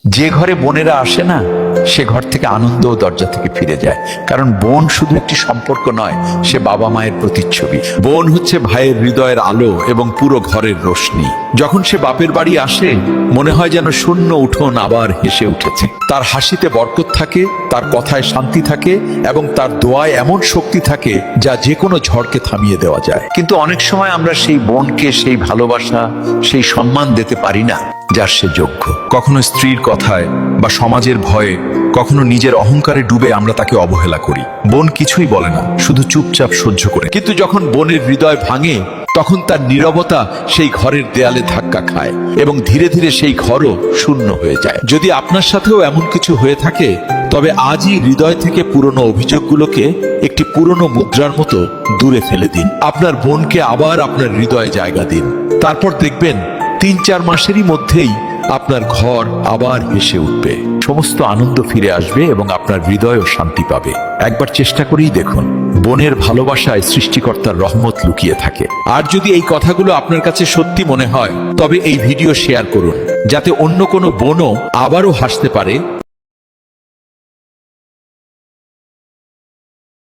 যে ঘরে বোনেরা আসে না, সে ঘর থেকে আনন্দ ও দরজা থেকে ফিরে যায়। কারণ বোন শুধু একটি সম্পর্ক নয়, সে বাবা মায়ের প্রতিচ্ছবি। বোন হচ্ছে ভাইয়ের হৃদয়ের আলো এবং পুরো ঘরের রোশনি। যখন সে বাপের বাড়ি আসে, মনে হয় যেন শূন্য উঠোন আবার হেসে উঠেছে। তার হাসিতে বরকত থাকে, তার কথায় শান্তি থাকে এবং তার দোয়ায় এমন শক্তি থাকে যা যে কোনো ঝড়কে থামিয়ে দেওয়া যায়। কিন্তু অনেক সময় আমরা সেই বোনকে সেই ভালোবাসা, সেই সম্মান দিতে পারি না যার সে যোগ্য। কখনো স্ত্রীর কথায় বা সমাজের ভয়ে, কখনো নিজের অহংকারে ডুবে আমরা তাকে অবহেলা করি। বোন কিছুই বলে না, শুধু চুপচাপ সহ্য করে। কিন্তু যখন বোনের হৃদয় ভাঙে, তখন তার নীরবতা সেই ঘরের দেয়ালে ধাক্কা খায় এবং ধীরে ধীরে সেই ঘরও শূন্য হয়ে যায়। যদি আপনার সাথেও এমন কিছু হয়ে থাকে, তবে আজই হৃদয় থেকে পুরনো অভিযোগগুলোকে একটি পুরনো মুদ্রার মতো দূরে ফেলে দিন। আপনার বোনকে আবার আপনার হৃদয়ে জায়গা দিন। তারপর দেখবেন ৩-৪ মাসেরই মধ্যেই আপনার ঘর আবার হেসে উঠবে, সমস্ত আনন্দ ফিরে আসবে এবং আপনার হৃদয়ও শান্তি পাবে। একবার চেষ্টা করেই দেখুন, বোনের ভালোবাসায় সৃষ্টিকর্তার রহমত লুকিয়ে থাকে। আর যদি এই কথাগুলো আপনার কাছে সত্যি মনে হয়, তবে এই ভিডিও শেয়ার করুন, যাতে অন্য কোনো বোনও আবারও হাসতে পারে